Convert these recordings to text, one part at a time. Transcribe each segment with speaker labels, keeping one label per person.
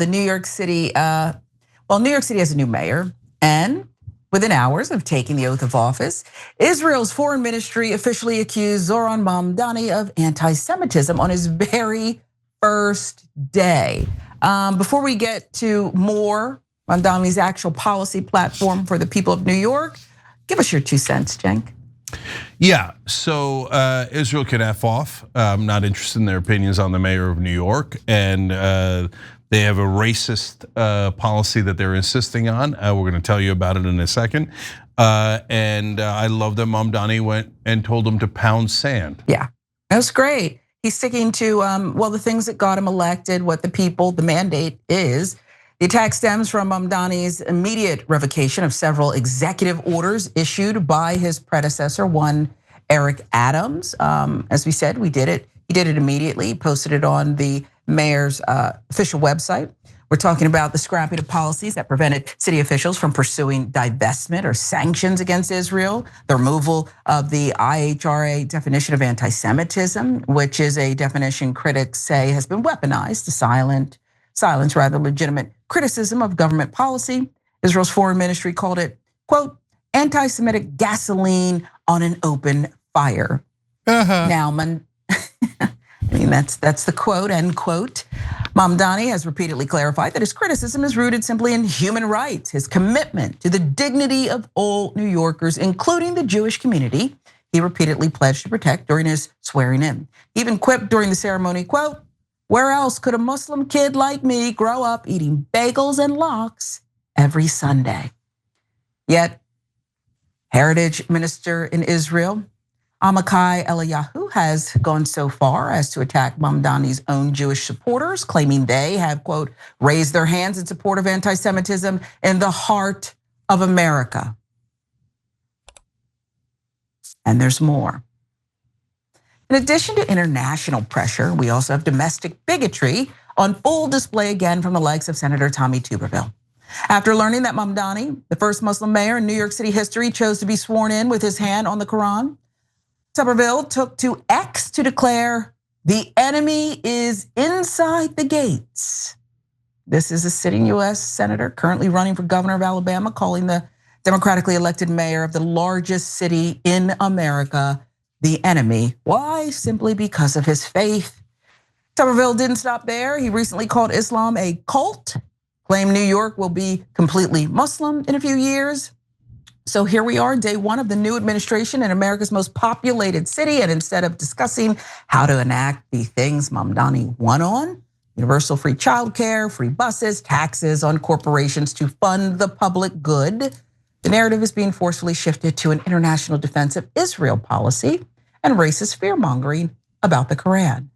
Speaker 1: the New York City, New York City has a new mayor, and within hours of taking the oath of office, Israel's foreign ministry officially accused Zohran Mamdani of anti-Semitism on his very first day. Before we get to more Mamdani's actual policy platform for the people of New York, give us your 2 cents, Cenk.
Speaker 2: Yeah, so Israel can F off. I'm not interested in their opinions on the mayor of New York, and they have a racist policy that they're insisting on. We're gonna tell you about it in a second. And I love that Mamdani went and told them to pound sand.
Speaker 1: Yeah, that's great. He's sticking to, the things that got him elected, what the mandate is. The attack stems from Mamdani's immediate revocation of several executive orders issued by his predecessor, one Eric Adams. As we said, we did it. He did it immediately, posted it on the mayor's official website. We're talking about the scrapping of policies that prevented city officials from pursuing divestment or sanctions against Israel, the removal of the IHRA definition of anti-Semitism, which is a definition critics say has been weaponized to silence rather legitimate criticism of government policy. Israel's foreign ministry called it, quote, anti-Semitic gasoline on an open fire. Now, that's the quote, end quote. Mamdani has repeatedly clarified that his criticism is rooted simply in human rights, his commitment to the dignity of all New Yorkers, including the Jewish community he repeatedly pledged to protect during his swearing in. He even quipped during the ceremony, quote, where else could a Muslim kid like me grow up eating bagels and lox every Sunday? Yet, heritage minister in Israel, Amichai Eliyahu, has gone so far as to attack Mamdani's own Jewish supporters, claiming they have, quote, raised their hands in support of anti-Semitism in the heart of America. And there's more. In addition to international pressure, we also have domestic bigotry on full display again from the likes of Senator Tommy Tuberville. After learning that Mamdani, the first Muslim mayor in New York City history, chose to be sworn in with his hand on the Quran, Tuberville took to X to declare the enemy is inside the gates. This is a sitting US senator currently running for governor of Alabama, calling the democratically elected mayor of the largest city in America the enemy. Why? Simply because of his faith. Tuberville didn't stop there. He recently called Islam a cult, claimed New York will be completely Muslim in a few years. So here we are, day one of the new administration in America's most populated city. And instead of discussing how to enact the things Mamdani won on, universal free childcare, free buses, taxes on corporations to fund the public good, the narrative is being forcefully shifted to an international defense of Israel policy and racist fear-mongering about the Quran.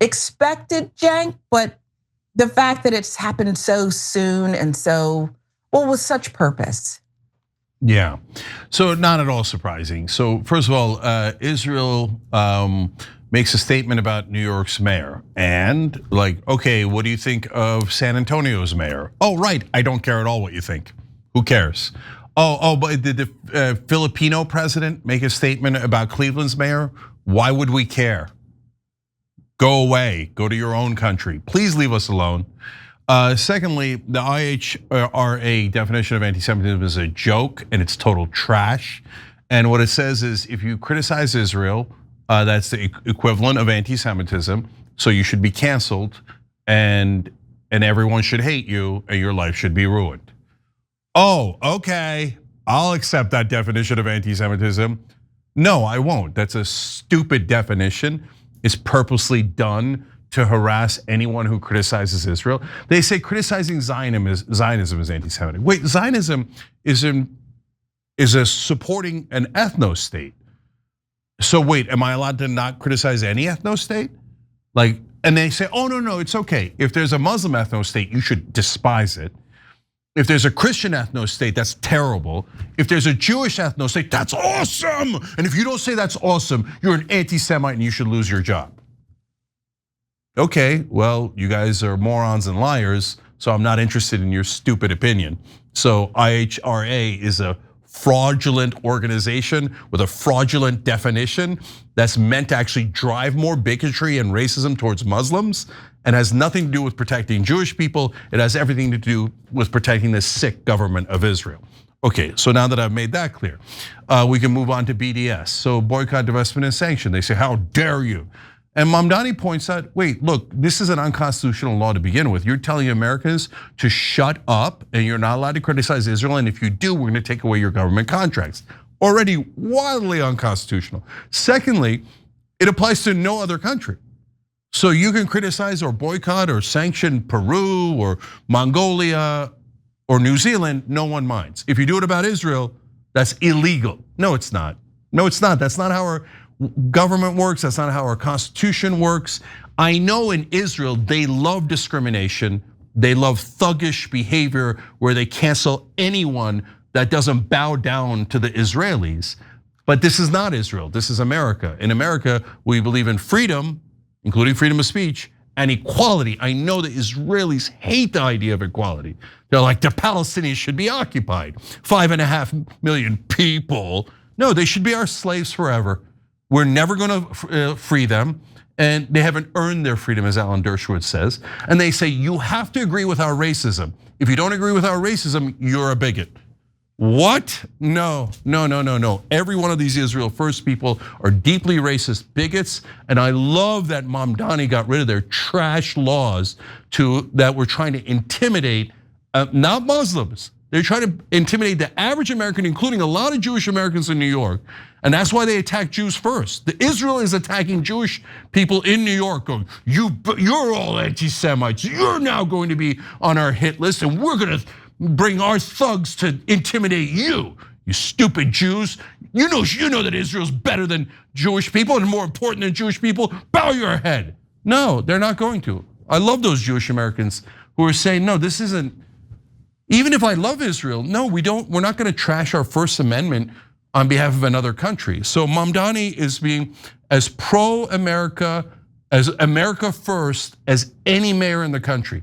Speaker 1: Expected, Cenk, but the fact that it's happened so soon and so, with such purpose.
Speaker 2: Yeah, so not at all surprising. So first of all, Israel makes a statement about New York's mayor, and like, okay, what do you think of San Antonio's mayor? Oh, right, I don't care at all what you think. Who cares? But did the Filipino president make a statement about Cleveland's mayor? Why would we care? Go away, go to your own country. Please leave us alone. Secondly, the IHRA definition of anti-Semitism is a joke and it's total trash. And what it says is if you criticize Israel, that's the equivalent of anti-Semitism. So you should be canceled and everyone should hate you and your life should be ruined. Oh, okay, I'll accept that definition of anti-Semitism. No, I won't. That's a stupid definition. It's purposely done to harass anyone who criticizes Israel. They say criticizing Zionism is anti-Semitic. Wait, Zionism is a supporting an ethno-state. So wait, am I allowed to not criticize any ethno-state? Like, and they say, oh no, it's okay. If there's a Muslim ethno-state, you should despise it. If there's a Christian ethno-state, that's terrible. If there's a Jewish ethno-state, that's awesome. And if you don't say that's awesome, you're an anti-Semite and you should lose your job. Okay, well, you guys are morons and liars, so I'm not interested in your stupid opinion. So IHRA is a fraudulent organization with a fraudulent definition that's meant to actually drive more bigotry and racism towards Muslims, and has nothing to do with protecting Jewish people. It has everything to do with protecting the sick government of Israel. Okay, so now that I've made that clear, we can move on to BDS. So boycott, divestment, and sanction. They say, how dare you? And Mamdani points out, wait, look, this is an unconstitutional law to begin with. You're telling Americans to shut up and you're not allowed to criticize Israel. And if you do, we're gonna take away your government contracts. Already wildly unconstitutional. Secondly, it applies to no other country. So you can criticize or boycott or sanction Peru or Mongolia or New Zealand, no one minds. If you do it about Israel, that's illegal. No, it's not. No, it's not. That's not how our government works. That's not how our constitution works. I know in Israel, they love discrimination. They love thuggish behavior where they cancel anyone that doesn't bow down to the Israelis. But this is not Israel, this is America. In America, we believe in freedom, including freedom of speech, and equality. I know the Israelis hate the idea of equality. They're like, the Palestinians should be occupied. 5.5 million people. No, they should be our slaves forever. We're never gonna free them. And they haven't earned their freedom, as Alan Dershowitz says. And they say, you have to agree with our racism. If you don't agree with our racism, you're a bigot. What? No. Every one of these Israel First people are deeply racist bigots. And I love that Mamdani got rid of their trash laws that were trying to intimidate, not Muslims. They're trying to intimidate the average American, including a lot of Jewish Americans in New York. And that's why they attack Jews first. The Israel is attacking Jewish people in New York, going, you're all anti-Semites. You're now going to be on our hit list, and we're gonna bring our thugs to intimidate you, you stupid Jews. You know that Israel's better than Jewish people and more important than Jewish people. Bow your head. No, they're not going to. I love those Jewish Americans who are saying, no, this isn't. Even if I love Israel, no, we don't. We're not going to trash our First Amendment on behalf of another country. So Mamdani is being as pro-America, as America first as any mayor in the country.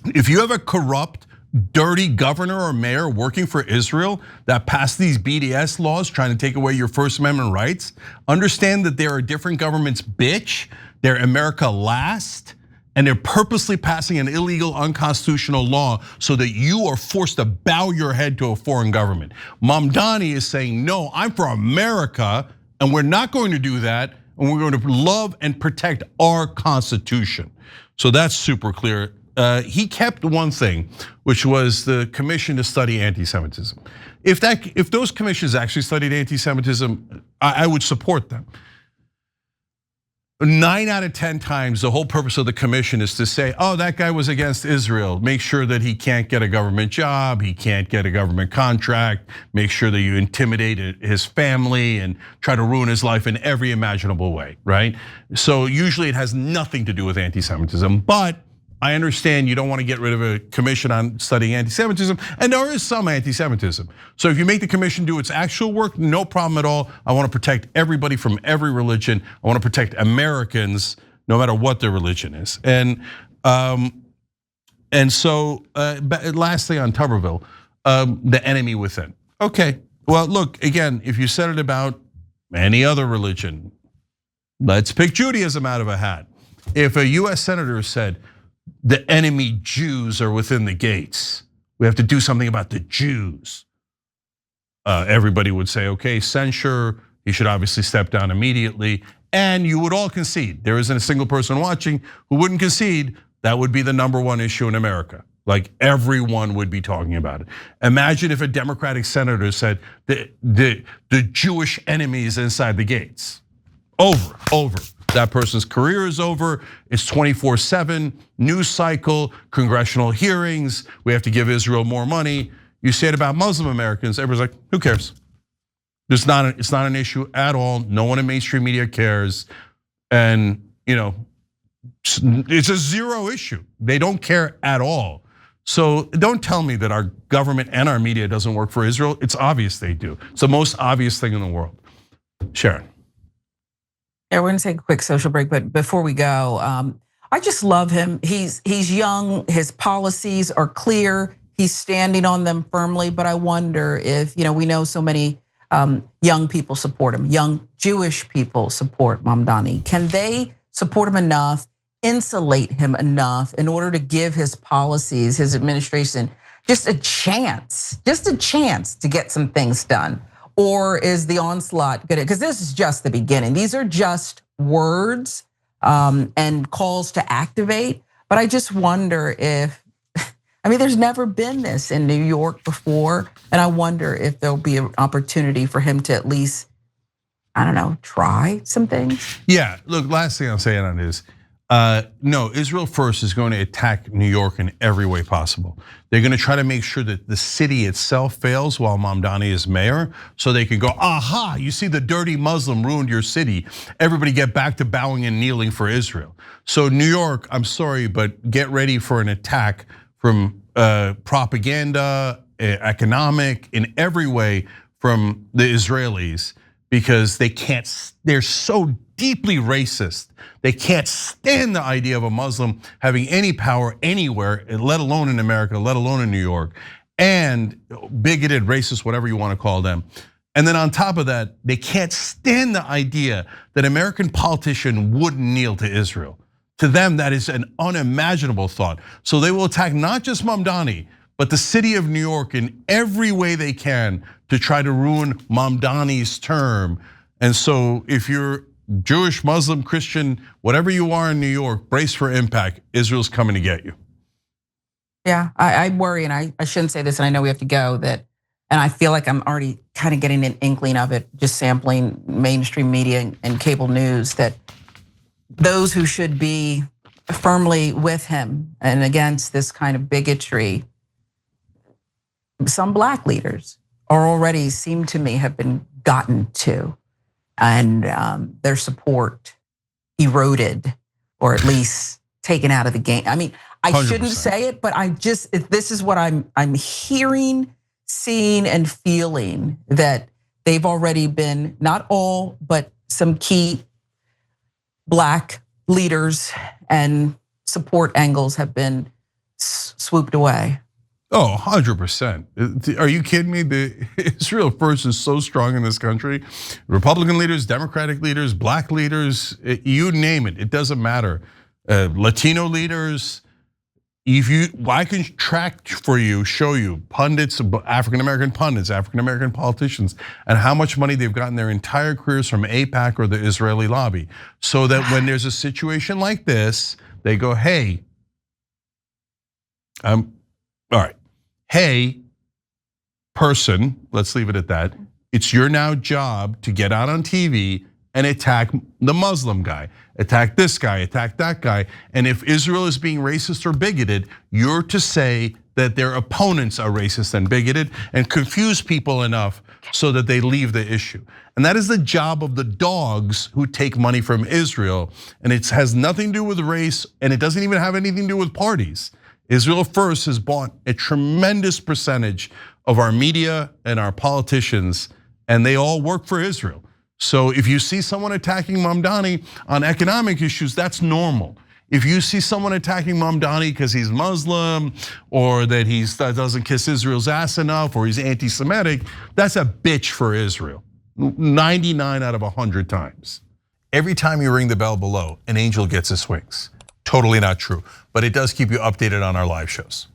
Speaker 2: If you have a corrupt, dirty governor or mayor working for Israel that passed these BDS laws trying to take away your First Amendment rights, understand that there are different governments, bitch. They're America last. And they're purposely passing an illegal, unconstitutional law so that you are forced to bow your head to a foreign government. Mamdani is saying, no, I'm for America, and we're not going to do that, and we're going to love and protect our Constitution. So that's super clear. He kept one thing, which was the commission to study anti-Semitism. If those commissions actually studied anti-Semitism, I would support them. 9 out of 10 times, the whole purpose of the commission is to say, oh, that guy was against Israel. Make sure that he can't get a government job, he can't get a government contract. Make sure that you intimidate his family and try to ruin his life in every imaginable way, right? So usually it has nothing to do with anti-Semitism, but I understand you don't want to get rid of a commission on studying anti-Semitism, and there is some anti-Semitism. So if you make the commission do its actual work, no problem at all. I want to protect everybody from every religion. I want to protect Americans, no matter what their religion is. And so lastly on Tuberville, the enemy within. Okay, well look, again, if you said it about any other religion, let's pick Judaism out of a hat. If a US senator said, the enemy Jews are within the gates, we have to do something about the Jews, everybody would say, okay, censure, he should obviously step down immediately. And you would all concede. There isn't a single person watching who wouldn't concede that would be the #1 issue in America. Like everyone would be talking about it. Imagine if a Democratic senator said the Jewish enemy is inside the gates. Over. That person's career is over. It's 24/7 news cycle, congressional hearings. We have to give Israel more money. You say it about Muslim Americans, everyone's like, who cares? It's not an issue at all. No one in mainstream media cares, and it's a zero issue. They don't care at all. So don't tell me that our government and our media doesn't work for Israel. It's obvious they do. It's the most obvious thing in the world. Sharon.
Speaker 1: Yeah, we're gonna take a quick social break, but before we go, I just love him. He's young, his policies are clear, he's standing on them firmly, but I wonder if, we know so many young people support him, young Jewish people support Mamdani. Can they support him enough, insulate him enough in order to give his policies, his administration, just a chance to get some things done? Or is the onslaught good? Because this is just the beginning. These are just words and calls to activate. But I just wonder if, there's never been this in New York before. And I wonder if there'll be an opportunity for him to at least, try some things.
Speaker 2: Yeah, look, last thing I'll say on is, no, Israel First is going to attack New York in every way possible. They're going to try to make sure that the city itself fails while Mamdani is mayor, so they can go, aha, you see the dirty Muslim ruined your city. Everybody get back to bowing and kneeling for Israel. So New York, I'm sorry, but get ready for an attack from propaganda, economic, in every way from the Israelis, because they're so deeply racist. They can't stand the idea of a Muslim having any power anywhere, let alone in America, let alone in New York, and bigoted, racist, whatever you want to call them. And then on top of that, they can't stand the idea that an American politician wouldn't kneel to Israel. To them, that is an unimaginable thought. So they will attack not just Mamdani, but the city of New York in every way they can to try to ruin Mamdani's term. And so if you're Jewish, Muslim, Christian, whatever you are in New York, brace for impact. Israel's coming to get you.
Speaker 1: Yeah, I worry, and I shouldn't say this, and I know we have to go, and I feel like I'm already kind of getting an inkling of it, just sampling mainstream media and cable news, that those who should be firmly with him and against this kind of bigotry, some black leaders are already, seem to me, have been gotten to, and their support eroded, or at least taken out of the game. I 100%. Shouldn't say it, but this is what I'm hearing, seeing, and feeling, that they've already been, not all, but some key black leaders and support angles have been swooped away.
Speaker 2: Oh, 100%. Are you kidding me? The Israel First is so strong in this country. Republican leaders, Democratic leaders, black leaders, you name it, it doesn't matter. Latino leaders, I can track for you, show you pundits, African-American pundits, African-American politicians, and how much money they've gotten their entire careers from AIPAC or the Israeli lobby. So that when there's a situation like this, they go, hey, all right, hey, person, let's leave it at that. It's your now job to get out on TV and attack the Muslim guy, attack this guy, attack that guy. And if Israel is being racist or bigoted, you're to say that their opponents are racist and bigoted and confuse people enough so that they leave the issue. And that is the job of the dogs who take money from Israel. And it has nothing to do with race, and it doesn't even have anything to do with parties. Israel First has bought a tremendous percentage of our media and our politicians, and they all work for Israel. So if you see someone attacking Mamdani on economic issues, that's normal. If you see someone attacking Mamdani because he's Muslim, or that he doesn't kiss Israel's ass enough, or he's anti-Semitic, that's a bitch for Israel. 99 out of 100 times. Every time you ring the bell below, an angel gets his wings. Totally not true, but it does keep you updated on our live shows.